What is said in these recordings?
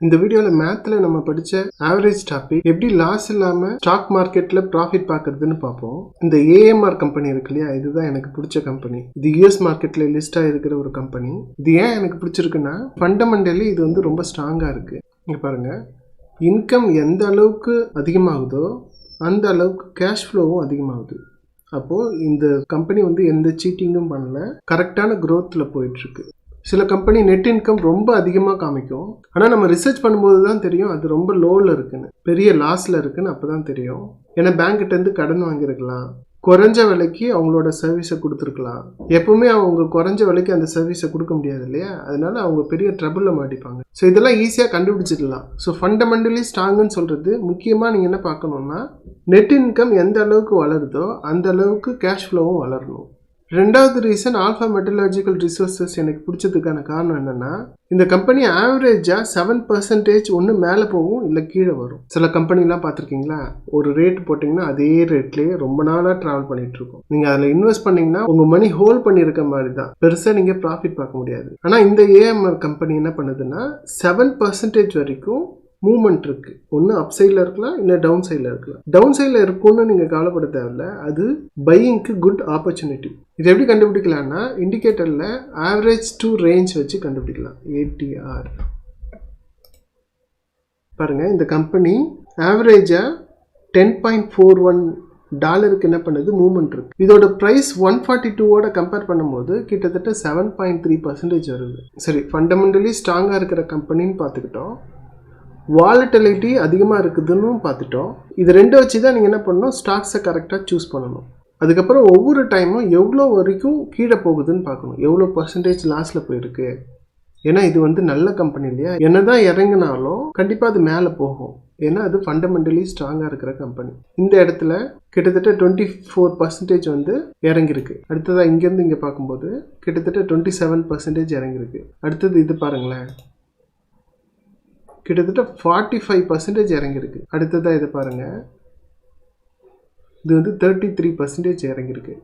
இந்த வீடியோல மேத்ல நம்ம படிச்ச ஆவரேஜ் டாபிக் எப்படி லாஸ் இல்லாம ஸ்டாக் மார்க்கெட்ல ப்ராஃபிட் பார்க்கிறதுன்னு பார்ப்போம். இந்த ஏஎம்ஆர் கம்பெனி இருக்கு இல்லையா, இதுதான் எனக்கு பிடிச்ச கம்பெனி. இது யூஎஸ் மார்க்கெட்ல லிஸ்ட் ஆகிருக்கிற ஒரு கம்பெனி. இது ஏன் எனக்கு பிடிச்சிருக்குன்னா ஃபண்டமெண்டலி இது வந்து ரொம்ப ஸ்ட்ராங்கா இருக்கு. இங்க பாருங்க, இன்கம் எந்த அளவுக்கு அதிகமாகுதோ அந்த அளவுக்கு கேஷ் ஃப்ளோவும் அதிகமாகுது. அப்போது இந்த கம்பெனி வந்து எந்த சீட்டிங்கும் பண்ணல, கரெக்டான க்ரோத்தில் போயிட்டுருக்கு. சில கம்பெனி நெட் இன்கம் ரொம்ப அதிகமாக காமிக்கும், ஆனால் நம்ம ரிசர்ச் பண்ணும்போது தான் தெரியும் அது ரொம்ப லோவில் இருக்குன்னு, பெரிய லாஸில் இருக்குன்னு அப்போ தான் தெரியும். ஏன்னா பேங்க்கிட்டேருந்து கடன் வாங்கியிருக்கலாம், குறைஞ்ச விலைக்கு அவங்களோட சர்வீஸை கொடுத்துருக்கலாம். எப்பவுமே அவங்க குறைஞ்ச விலைக்கு அந்த சர்வீஸை கொடுக்க முடியாது இல்லையா, அதனால அவங்க பெரிய ட்ரபிளில் மாட்டிப்பாங்க. ஸோ இதெல்லாம் ஈஸியாக கண்டுபிடிச்சிடலாம். ஸோ ஃபண்டமெண்டலி ஸ்ட்ராங்குன்னு சொல்கிறது முக்கியமாக நீங்கள் என்ன பார்க்கணுன்னா, நெட் இன்கம் எந்த அளவுக்கு வளருதோ அந்த அளவுக்கு கேஷ் ஃப்ளோவும் வளரணும். ரெண்டாவது ரீசன், ஆல்ஃபா மெட்டலர்ஜிக்கல் ரிசோர்ஸஸ் எனக்கு பிடிச்சதுக்கான காரணம் என்னென்னா, இந்த கம்பெனி ஆவரேஜாக 7% ஒன்று மேலே போகும் இல்லை கீழே வரும். சில கம்பெனிலாம் பார்த்துருக்கீங்களா, ஒரு ரேட் போட்டிங்கன்னா அதே ரேட்லேயே ரொம்ப நாளாக ட்ராவல் பண்ணிகிட்டு இருக்கும். நீங்கள் அதில் இன்வெஸ்ட் பண்ணிங்கன்னா உங்கள் மணி ஹோல்ட் பண்ணியிருக்க மாதிரி தான், பெருசாக நீங்கள் ப்ராஃபிட் பார்க்க முடியாது. ஆனால் இந்த ஏஎம்ஆர் கம்பெனி என்ன பண்ணுதுன்னா 7% வரைக்கும் மூவ்மெண்ட் இருக்கு. ஒன்று அப் சைடில் இருக்கலாம், இல்லை டவுன் சைடில் இருக்கலாம். டவுன் சைடில் இருக்கும்னு நீங்கள் கவலைப்பட தேவையில்ல, அது பையிங்க்கு குட் ஆப்பர்ச்சுனிட்டி. இது எப்படி கண்டுபிடிக்கலாம்னா, இண்டிகேட்டரில் ஆவரேஜ் டு ரேஞ்ச் வச்சு கண்டுபிடிக்கலாம். ஏடிஆர் பாருங்க, இந்த கம்பெனி ஆவரேஜாக $10.41 என்ன பண்ணுது, மூவ்மெண்ட் இருக்கு. இதோட ப்ரைஸ் 142 கம்பேர் பண்ணும்போது கிட்டத்தட்ட 7.3% வருது. சரி, ஃபண்டமெண்டலி ஸ்ட்ராங்காக இருக்கிற கம்பெனின்னு பார்த்துக்கிட்டோம், வாலட்டிலிட்டி அதிகமாக இருக்குதுன்னு பார்த்துட்டோம். இது ரெண்டு வச்சு தான் நீங்கள் என்ன பண்ணணும், ஸ்டாக்ஸை கரெக்டாக சூஸ் பண்ணணும். அதுக்கப்புறம் ஒவ்வொரு டைமும் எவ்வளோ வரைக்கும் கீழே போகுதுன்னு பார்க்கணும், எவ்வளோ பர்சன்டேஜ் லாஸில் போயிருக்கு. ஏன்னா இது வந்து நல்ல கம்பெனி இல்லையா, என்ன தான் இறங்கினாலும் கண்டிப்பாக அது மேலே போகும். ஏன்னா அது ஃபண்டமெண்டலி ஸ்ட்ராங்காக இருக்கிற கம்பெனி. இந்த இடத்துல கிட்டத்தட்ட 24% வந்து இறங்கியிருக்கு. அடுத்ததாக இங்கேருந்து இங்கே பார்க்கும்போது கிட்டத்தட்ட 27% இறங்கியிருக்கு. அடுத்தது இது பாருங்களேன், கிட்டத்தட்ட 45% இறங்கியிருக்கு. அடுத்ததாக இதை பாருங்கள், இது வந்து 33% இறங்கியிருக்கு.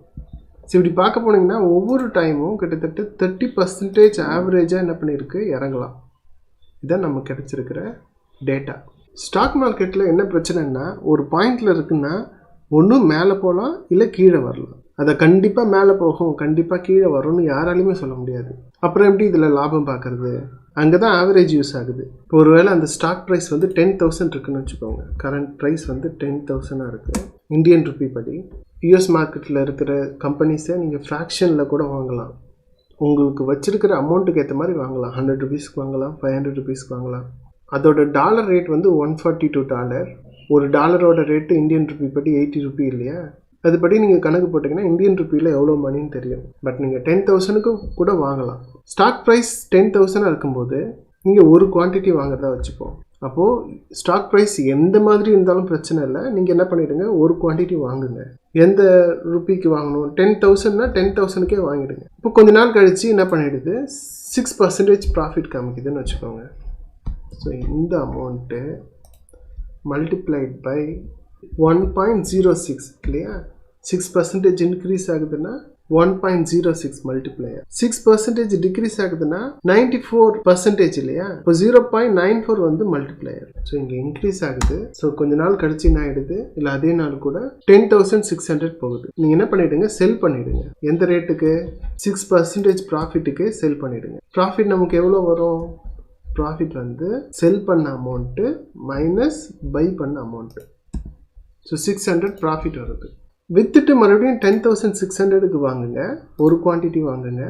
ஸோ இப்படி பார்க்க போனீங்கன்னா ஒவ்வொரு டைமும் கிட்டத்தட்ட 30% ஆவரேஜாக என்ன பண்ணியிருக்கு, இறங்கலாம். இதான் நமக்கு கிடைச்சிருக்கிற டேட்டா. ஸ்டாக் மார்க்கெட்டில் என்ன பிரச்சனைன்னா, ஒரு பாயிண்டில் இருக்குன்னா ஒன்று மேலே போகலாம் இல்லை கீழே வரலாம். அதை கண்டிப்பாக மேலே போகும் கண்டிப்பாக கீழே வரும்னு யாராலையுமே சொல்ல முடியாது. அப்புறம் எப்படி இதில் லாபம் பார்க்குறது? அங்கே தான் ஆவரேஜ் யூஸ் ஆகுது. இப்போ ஒருவேளை அந்த ஸ்டாக் ப்ரைஸ் வந்து 10,000 இருக்குன்னு வச்சுக்கோங்க, கரண்ட் ப்ரைஸ் வந்து 10,000 இருக்குது இந்தியன் ருப்பி படி. யூஎஸ் மார்க்கெட்டில் இருக்கிற கம்பெனிஸை நீங்கள் ஃப்ராக்ஷனில் கூட வாங்கலாம். உங்களுக்கு வச்சுருக்கிற அமௌண்ட்டுக்கு ஏற்ற மாதிரி வாங்கலாம். $100 வாங்கலாம், $500 வாங்கலாம். அதோட டாலர் ரேட் வந்து $142. ஒரு டாலரோட ரேட்டு இந்தியன் ருப்பி படி 80 ரூபி இல்லையா, அதுபடி நீங்கள் கணக்கு போட்டிங்கன்னா இந்தியன் ருப்பியில் எவ்வளோ மணின்னு தெரியும். பட் நீங்கள் 10,000க்கு கூட வாங்கலாம். ஸ்டாக் ப்ரைஸ் 10,000 இருக்கும்போது நீங்கள் ஒரு குவான்டிட்டி வாங்குறதா வச்சுப்போம். அப்போது ஸ்டாக் ப்ரைஸ் எந்த மாதிரி இருந்தாலும் பிரச்சனை இல்லை, நீங்கள் என்ன பண்ணிவிடுங்க, ஒரு குவான்டிட்டி வாங்குங்க. எந்த ருப்பிக்கு வாங்கணும், 10,000னா 10,000க்கே வாங்கிடுங்க. இப்போ கொஞ்ச நாள் கழித்து என்ன பண்ணிவிடுது, 6% ப்ராஃபிட் காமிக்குதுன்னு வச்சுக்கோங்க. ஸோ இந்த அமௌண்ட்டு மல்டிப்ளைட் பை 1.06 இல்லையா, 6% இன்க்ரீஸ் ஆகுதுன்னா 1.06 மல்டிப்ளையர். 6% டிக்ரீஸ் ஆகுதுன்னா 94% இல்லையா, இப்போ 0.94 வந்து மல்டிப்ளையர். ஸோ இங்கே இன்க்ரீஸ் ஆகுது. ஸோ கொஞ்ச நாள் கழிச்சு என்ன ஆகிடுது, இல்லை அதே நாள் கூட 10,600 போகுது. நீங்கள் என்ன பண்ணிவிடுங்க, செல் பண்ணிவிடுங்க. எந்த ரேட்டுக்கு, 6% ப்ராஃபிட்டுக்கு செல் பண்ணிவிடுங்க. ப்ராஃபிட் நமக்கு எவ்வளோ வரும், ப்ராஃபிட் வந்து செல் பண்ண அமௌண்ட்டு மைனஸ் பை பண்ண அமௌண்ட்டு. ஸோ 600 ப்ராஃபிட் வருது. விற்றுட்டு மறுபடியும் 10,600க்கு வாங்குங்க, ஒரு குவான்டிட்டி வாங்குங்க.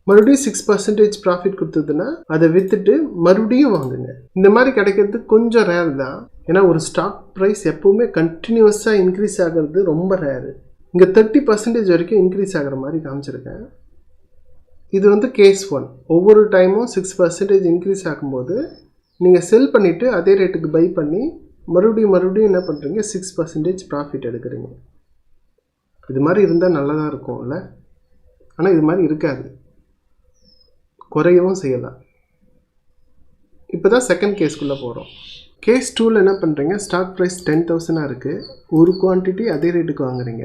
மறுபடியும் 6% ப்ராஃபிட் கொடுத்ததுன்னா அதை விற்றுட்டு மறுபடியும் வாங்குங்க. இந்த மாதிரி கிடைக்கிறது கொஞ்சம் ரேர் தான். ஏன்னா ஒரு ஸ்டாக் ப்ரைஸ் எப்போவுமே கண்டினியூஸாக இன்க்ரீஸ் ஆகிறது ரொம்ப ரேரு. இங்கே 30% வரைக்கும் இன்க்ரீஸ் ஆகிற மாதிரி காமிச்சிருக்கேன். இது வந்து கேஸ் 1. ஒவ்வொரு டைமும் 6% இன்க்ரீஸ் ஆகும்போது நீங்கள் செல் பண்ணிவிட்டு அதே ரேட்டுக்கு பை பண்ணி மறுபடியும் என்ன பண்ணுறீங்க, 6% ப்ராஃபிட் எடுக்கிறீங்க. இது மாதிரி இருந்தால் நல்லா தான் இருக்கும்ல, ஆனால் இது மாதிரி இருக்காது, குறையவும் செய்யலாம். இப்போ தான் செகண்ட் கேஸ்க்குள்ளே போகிறோம். கேஸ் 2ல் என்ன பண்ணுறீங்க, ஸ்டாக் ப்ரைஸ் 10,000 இருக்குது, ஒரு குவான்டிட்டி அதே ரேட்டுக்கு வாங்குறீங்க.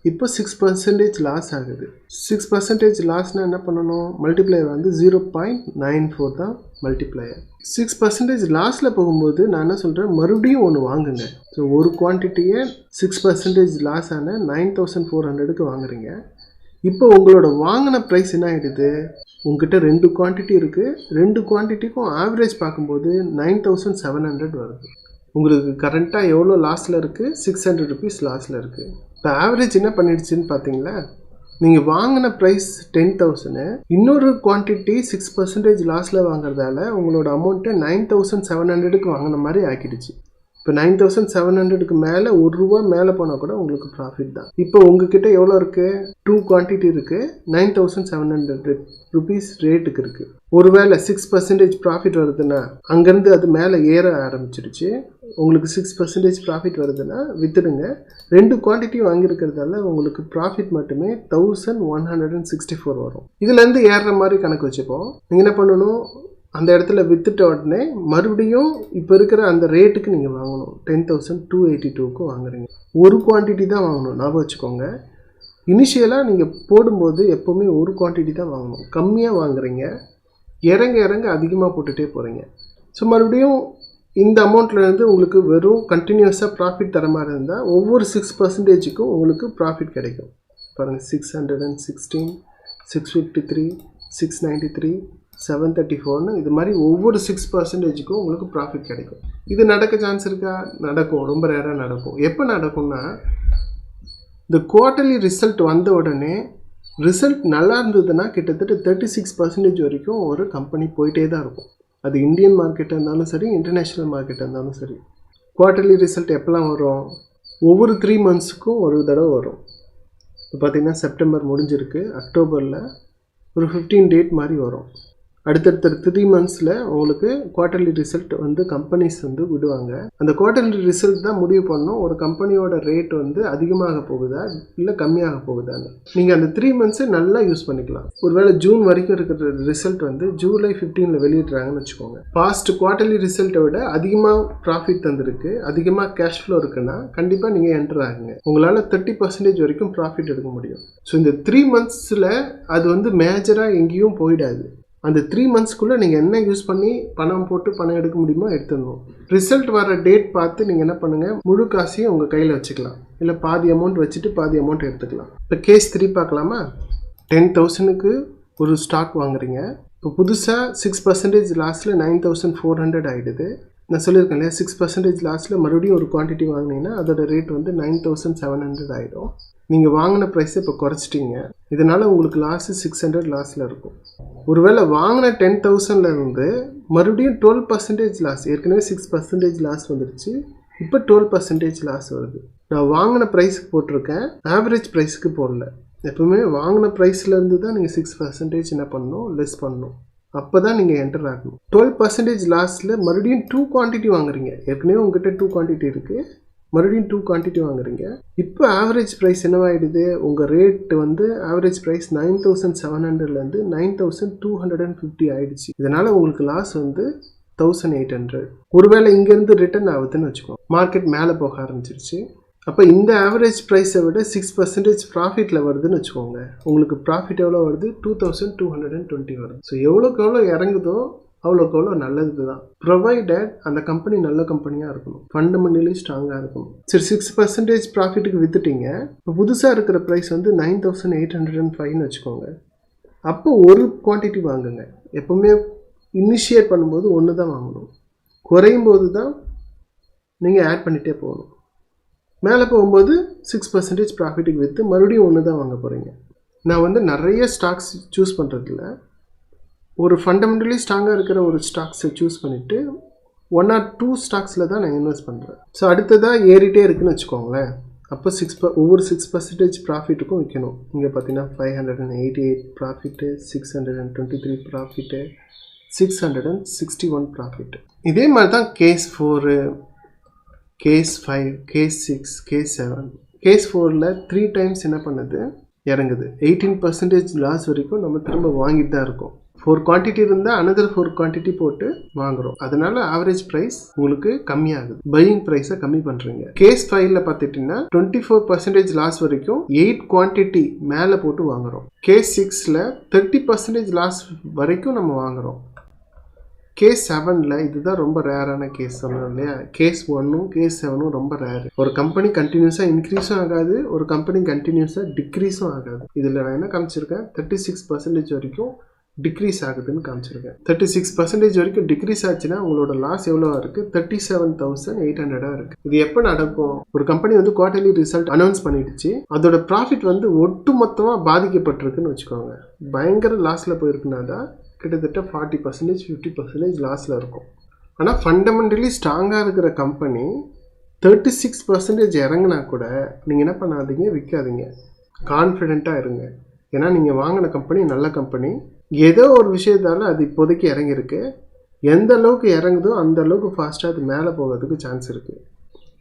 இப்போ 6% லாஸ் ஆகுது. 6% லாஸ்னால் என்ன பண்ணணும், மல்டிப்ளையர் வந்து 0.94 தான் மல்டிப்ளையர். 6% லாஸில் போகும்போது நான் என்ன சொல்கிறேன், மறுபடியும் ஒன்று வாங்குங்க. ஸோ ஒரு குவான்டிட்டியை 6% லாஸ் ஆன 9,400க்கு வாங்குறீங்க. இப்போ உங்களோட வாங்கின ப்ரைஸ் என்ன ஆகிடுது, உங்ககிட்ட 2 குவான்டிட்டி இருக்குது, 2 குவான்டிட்டிக்கும் ஆவரேஜ் பார்க்கும்போது 9,700 வருது. உங்களுக்கு கரண்ட்டாக எவ்வளோ லாஸில் இருக்குது, 600 ருபீஸ் லாஸில் இருக்குது. இப்போ ஆவரேஜ் என்ன பண்ணிடுச்சுன்னு பார்த்தீங்களா, நீங்கள் வாங்கின ப்ரைஸ் 10,000, இன்னொரு குவான்டிட்டி 6% லாஸில் வாங்குறதால உங்களோட அமௌண்ட்டை 9,700க்கு வாங்கின மாதிரி ஆக்கிடுச்சு. இப்போ 9,700க்கு மேலே ₹1 மேலே போனால் கூட உங்களுக்கு ப்ராஃபிட் தான். இப்போ உங்ககிட்ட எவ்வளோ இருக்குது, 2 குவான்டிட்டி இருக்குது, 9,700 ருபீஸ் ரேட்டுக்கு இருக்குது. ஒருவேளை 6% ப்ராஃபிட் வருதுன்னா அங்கேருந்து அது மேலே ஏற ஆரம்பிச்சிருச்சு. உங்களுக்கு 6% ப்ராஃபிட் வருதுன்னா விற்றுடுங்க. 2 குவான்டிட்டி வாங்கியிருக்கிறதால உங்களுக்கு ப்ராஃபிட் மட்டுமே 1,164 வரும். இதுலேருந்து ஏறுற மாதிரி கணக்கு வச்சுப்போம். நீங்கள் என்ன பண்ணணும், அந்த இடத்துல விற்றுட்ட உடனே மறுபடியும் இப்போ இருக்கிற அந்த ரேட்டுக்கு நீங்கள் வாங்கணும். 10,282க்கு வாங்குறீங்க. ஒரு குவான்டிட்டி தான் வாங்கணும், ஞாபகம் வச்சுக்கோங்க. இனிஷியலாக நீங்கள் போடும்போது எப்போவுமே ஒரு குவான்டிட்டி தான் வாங்கணும். கம்மியாக வாங்குறீங்க, இறங்க இறங்க அதிகமாக போட்டுகிட்டே போகிறீங்க. ஸோ மறுபடியும் இந்த அமௌண்ட்லேருந்து உங்களுக்கு வெறும் கண்டினியூஸாக ப்ராஃபிட் தர மாதிரி இருந்தால் ஒவ்வொரு 6%க்கும் உங்களுக்கு ப்ராஃபிட் கிடைக்கும். பாருங்கள், 616, 653, 693, 734 இது மாதிரி ஒவ்வொரு 6%க்கும் உங்களுக்கு ப்ராஃபிட் கிடைக்கும். இது நடக்க சான்ஸ் இருக்கா? நடக்கும், ரொம்ப ரேராக நடக்கும். எப்போ நடக்கும்னா, இந்த குவார்ட்டர்லி ரிசல்ட் வந்த உடனே ரிசல்ட் நல்லா இருந்ததுன்னா கிட்டத்தட்ட 36% வரைக்கும் ஒரு கம்பெனி போயிட்டே தான் இருக்கும். அது இந்தியன் மார்க்கெட்டாக இருந்தாலும் சரி, இன்டர்நேஷ்னல் மார்க்கெட்டாக இருந்தாலும் சரி. குவார்ட்டர்லி ரிசல்ட் எப்போல்லாம் வரும், ஒவ்வொரு 3 மந்த்ஸுக்கும் ஒரு தடவை வரும். இப்போ பார்த்திங்கன்னா செப்டம்பர் முடிஞ்சிருக்கு, அக்டோபரில் ஒரு 15 டேட் மாதிரி வரும். அடுத்தடுத்த 3 மந்த்ஸில் உங்களுக்கு குவார்ட்டர்லி ரிசல்ட் வந்து கம்பெனிஸ் வந்து விடுவாங்க. அந்த குவார்ட்டர்லி ரிசல்ட் தான் முடிவு பண்ணணும் ஒரு கம்பெனியோட ரேட் வந்து அதிகமாக போகுதா இல்லை கம்மியாக போகுதான்னு. நீங்கள் அந்த 3 மந்த்ஸை நல்லா யூஸ் பண்ணிக்கலாம். ஒருவேளை ஜூன் வரைக்கும் இருக்கிற ரிசல்ட் வந்து ஜூலை 15 வெளியிடுறாங்கன்னு வச்சுக்கோங்க. பாஸ்ட் குவார்ட்டர்லி ரிசல்ட்டை விட அதிகமாக ப்ராஃபிட் தந்திருக்கு, அதிகமாக கேஷ் ஃப்ளோ இருக்குன்னா கண்டிப்பாக நீங்கள் என்டர் ஆகுங்க. உங்களால் 30% வரைக்கும் ப்ராஃபிட் எடுக்க முடியும். ஸோ இந்த 3 மந்த்ஸில் அது வந்து மேஜராக எங்கேயும் போயிடாது. அந்த 3 மந்த்ஸ்க்குள்ளே நீங்கள் என்ன யூஸ் பண்ணி பணம் போட்டு பணம் எடுக்க முடியுமோ எடுத்துடணும். ரிசல்ட் வர டேட் பார்த்து நீங்கள் என்ன பண்ணுங்கள், முழு காசையும் உங்கள் கையில் வச்சுக்கலாம், இல்லை பாதி அமௌண்ட் வச்சுட்டு பாதி அமௌண்ட் எடுத்துக்கலாம். இப்போ கேஸ் 3 பார்க்கலாமா. 10,000க்கு ஒரு ஸ்டாக் வாங்குறீங்க. இப்போ புதுசாக 6% லாஸில் 9,400 ஆகிடுது. நான் சொல்லியிருக்கேன் இல்லையா, 6% லாஸில் மறுபடியும் ஒரு குவான்டிட்டி வாங்கினீங்கன்னா அதோட ரேட் வந்து 9,700 ஆகிடும். நீங்கள் வாங்கின ப்ரைஸை இப்போ குறைச்சிட்டிங்க, இதனால் உங்களுக்கு லாஸு 600 லாஸில் இருக்கும். ஒருவேளை வாங்கின 10,000லேருந்து மறுபடியும் 12% லாஸ், ஏற்கனவே 6% லாஸ் வந்துடுச்சு, இப்போ 12% லாஸ் வருது. நான் வாங்கின ப்ரைஸுக்கு போட்டிருக்கேன், ஆவரேஜ் ப்ரைஸுக்கு போடல. எப்பவுமே வாங்கின ப்ரைஸ்லேருந்து தான் நீங்கள் 6% என்ன பண்ணணும், லெஸ் பண்ணணும். அப்போ தான் நீங்கள் என்டர் ஆகணும். 12% லாஸில் மறுபடியும் 2 குவான்டிட்டி வாங்குறீங்க. ஏற்கனவே உங்ககிட்ட 2 குவான்டிட்டி இருக்குது, மறுபடியும் 2 குவான்டிட்டி வாங்குறீங்க. இப்போ ஆவரேஜ் ப்ரைஸ் என்னவாயிடுது, உங்கள் ரேட் வந்து ஆவரேஜ் ப்ரைஸ் 9,700லேருந்து 9,250 ஆகிடுச்சு. இதனால் உங்களுக்கு லாஸ் வந்து 1,800. ஒருவேளை இங்கேருந்து ரிட்டர்ன் ஆகுதுன்னு வச்சுக்கோங்க, மார்க்கெட் மேலே போக ஆரம்பிச்சிருச்சு. அப்போ இந்த ஆவரேஜ் ப்ரைஸை விட 6% ப்ராஃபிட்டில் வருதுன்னு வச்சுக்கோங்க, உங்களுக்கு ப்ராஃபிட் எவ்வளோ வருது, 2,220 வருது. ஸோ எவ்வளோக்கு எவ்வளோ இறங்குதோ அவ்வளோக்கு எவ்வளோ நல்லது தான், ப்ரொவைடட் அந்த கம்பெனி நல்ல கம்பெனியாக இருக்கணும், ஃபண்டமெண்டலி ஸ்ட்ராங்காக இருக்கணும். சரி, 6% ப்ராஃபிட்டுக்கு விற்றுட்டீங்க. இப்போ புதுசாக இருக்கிற ப்ரைஸ் வந்து 9,805ன்னு வச்சுக்கோங்க. அப்போ ஒரு குவான்டிட்டி வாங்குங்க. எப்போவுமே இனிஷியேட் பண்ணும்போது ஒன்று தான் வாங்கணும், குறையும் போது தான் நீங்கள் ஆட் பண்ணிகிட்டே போகணும். மேலே போகும்போது 6% ப்ராஃபிட்டுக்கு விற்று மறுபடியும் ஒன்று தான் வாங்க போகிறீங்க. நான் வந்து நிறைய ஸ்டாக்ஸ் சூஸ் பண்ணுறதில்ல, ஒரு ஃபண்டமெண்டலி ஸ்ட்ராங்காக இருக்கிற ஒரு ஸ்டாக்ஸை சூஸ் பண்ணிவிட்டு 1 or 2 ஸ்டாக்ஸில் தான் நான் இன்வெஸ்ட் பண்ணுறேன். ஸோ அடுத்ததாக ஏறிட்டே இருக்குதுன்னு வச்சுக்கோங்களேன். அப்போ ஒவ்வொரு 6% ப்ராஃபிட்டுக்கும் விற்கணும். இங்கே பார்த்தீங்கன்னா 588 ப்ராஃபிட்டு, 623 ப்ராஃபிட்டு, 661 ப்ராஃபிட்டு. இதே மாதிரி தான் case 4, case 5, case 6, case 7. Case 4ல் 3 டைம்ஸ் என்ன பண்ணுது, இறங்குது. 18% லாஸ் வரைக்கும் நம்ம திரும்ப வாங்கிட்டு தான் இருக்கோம். 4 குவான்டிட்டி இருந்தால் அனதர் 4 குவான்டிட்டி போட்டு வாங்குறோம். அதனால ஆவரேஜ் ப்ரைஸ் உங்களுக்கு கம்மியாகுது. பையிங் ப்ரைஸை கம்மி பண்ணுறீங்க. கேஸ் 5ல் பார்த்துட்டிங்கன்னா 24% லாஸ் வரைக்கும் 8 குவான்டிட்டி மேலே போட்டு வாங்குறோம். கேஸ் 6ல் 30% லாஸ் வரைக்கும் நம்ம வாங்குறோம். கேஸ் 7ல் இதுதான் ரொம்ப ரேரான கேஸ் சொன்னோம் இல்லையா. கேஸ் 1ம் கேஸ் 7ம் ரொம்ப ரேர். ஒரு கம்பெனி கண்டினியூஸாக இன்க்ரீஸும் ஆகாது, ஒரு கம்பெனி கண்டினியூஸாக டிக்ரீஸும் ஆகாது. இதில் நான் என்ன காமிச்சிருக்கேன், 36% வரைக்கும் டிக்ரீஸ் ஆகுதுன்னு காமிச்சிருக்கேன். 36% வரைக்கும் டிக்ரீஸ் ஆச்சுன்னா உங்களோட லாஸ் எவ்வளோ இருக்குது, 37,800 இருக்குது. இது எப்போ நடக்கும், ஒரு கம்பெனி வந்து குவார்டர்லி ரிசல்ட் அனௌன்ஸ் பண்ணிடுச்சு, அதோட ப்ராஃபிட் வந்து ஒட்டு மொத்தமாக பாதிக்கப்பட்டிருக்குன்னு வச்சுக்கோங்க. பயங்கர லாஸில் போயிருக்குன்னா தான் கிட்டத்தட்ட 40% 50% லாஸில் இருக்கும். ஆனால் ஃபண்டமெண்டலி ஸ்ட்ராங்காக இருக்கிற கம்பெனி 36% இறங்கினா கூட நீங்கள் என்ன பண்ணாதீங்க, விற்காதீங்க, கான்ஃபிடெண்ட்டாக இருங்க. ஏன்னா நீங்கள் வாங்கின கம்பெனி நல்ல கம்பெனி. ஏதோ ஒரு விஷயத்தால் அது இப்போதைக்கு இறங்கியிருக்கு. எந்த அளவுக்கு இறங்குதோ அந்த அளவுக்கு ஃபாஸ்ட்டாக அது மேலே போகிறதுக்கு சான்ஸ் இருக்குது.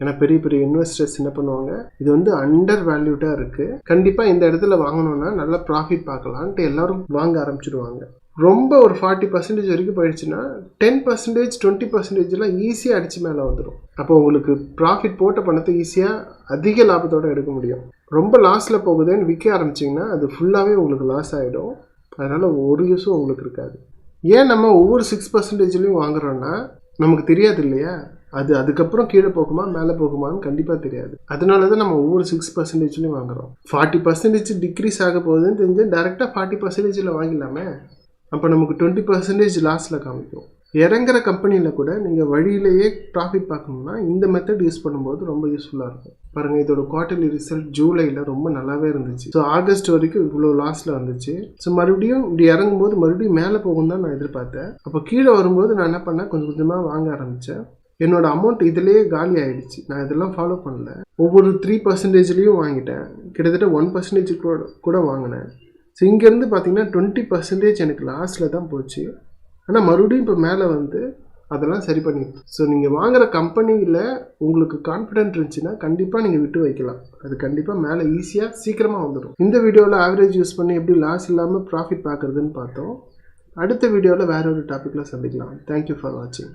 ஏன்னா பெரிய பெரிய இன்வெஸ்டர்ஸ் என்ன பண்ணுவாங்க, இது வந்து அண்டர் வேல்யூட்டாக இருக்குது, கண்டிப்பாக இந்த இடத்துல வாங்கணுன்னா நல்லா ப்ராஃபிட் பார்க்கலான்ட்டு எல்லோரும் வாங்க ஆரம்பிச்சிடுவாங்க. ரொம்ப ஒரு 40% வரைக்கும் போயிடுச்சுன்னா 10% 20%லாம் ஈஸியாக அடித்து மேலே வந்துடும். அப்போ உங்களுக்கு ப்ராஃபிட் போட்ட பணத்தை ஈஸியாக அதிக லாபத்தோடு எடுக்க முடியும். ரொம்ப லாஸில் போகுதுன்னு விற்க ஆரம்பிச்சிங்கன்னா அது ஃபுல்லாகவே உங்களுக்கு லாஸ் ஆகிடும். அதனால் ஒரு யூஸும் உங்களுக்கு இருக்காது. ஏன் நம்ம ஒவ்வொரு 6%லையும் வாங்குறோன்னா நமக்கு தெரியாது இல்லையா, அது அதுக்கப்புறம் கீழே போகுமா மேலே போகுமான்னு கண்டிப்பாக தெரியாது. அதனால தான் நம்ம ஒவ்வொரு 6%லையும் வாங்குகிறோம். 40% டிக்ரீஸ் ஆக போகுதுன்னு தெரிஞ்சு டேரெக்டாக 40%ல் வாங்கிடலாமே. அப்போ நமக்கு 20% லாஸில் காமிக்கும். இறங்குற கம்பெனியில் கூட நீங்கள் வழியிலேயே ப்ராஃபிட் பார்க்கணுன்னா இந்த மெத்தட் யூஸ் பண்ணும்போது ரொம்ப யூஸ்ஃபுல்லாக இருக்கும். பாருங்கள், இதோட குவார்டர்லி ரிசல்ட் ஜூலையில் ரொம்ப நல்லாவே இருந்துச்சு. ஸோ ஆகஸ்ட் வரைக்கும் இவ்வளோ லாஸில் வந்துச்சு. ஸோ மறுபடியும் இப்படி இறங்கும்போது மறுபடியும் மேலே போகும் தான் நான் எதிர்பார்த்தேன். அப்போ கீழே வரும்போது நான் என்ன பண்ணேன், கொஞ்சம் கொஞ்சமாக வாங்க ஆரம்பித்தேன். என்னோட அமௌண்ட் இதிலேயே காலி ஆகிடுச்சு. நான் இதெல்லாம் ஃபாலோ பண்ணல. ஒவ்வொரு 3%லையும் வாங்கிட்டேன். கிட்டத்தட்ட 1% கூட வாங்கினேன். ஸோ இங்கேருந்து பார்த்தீங்கன்னா 20% எனக்கு லாஸில் தான் போச்சு. ஆனால் மறுபடியும் இப்போ மேலே வந்து அதெல்லாம் சரி பண்ணிடுது. ஸோ நீங்கள் வாங்குகிற கம்பெனியில் உங்களுக்கு கான்ஃபிடென்ட் இருந்துச்சுன்னா கண்டிப்பாக நீங்கள் விட்டு வைக்கலாம். அது கண்டிப்பாக மேலே ஈஸியாக சீக்கிரமாக வந்துடும். இந்த வீடியோவில் ஆவரேஜ் யூஸ் பண்ணி எப்படி லாஸ் இல்லாமல் ப்ராஃபிட் பார்க்குறதுன்னு பார்த்தோம். அடுத்த வீடியோவில் வேற ஒரு டாப்பிக்கில் சந்திக்கலாம். தேங்க்யூ ஃபார் வாட்சிங்.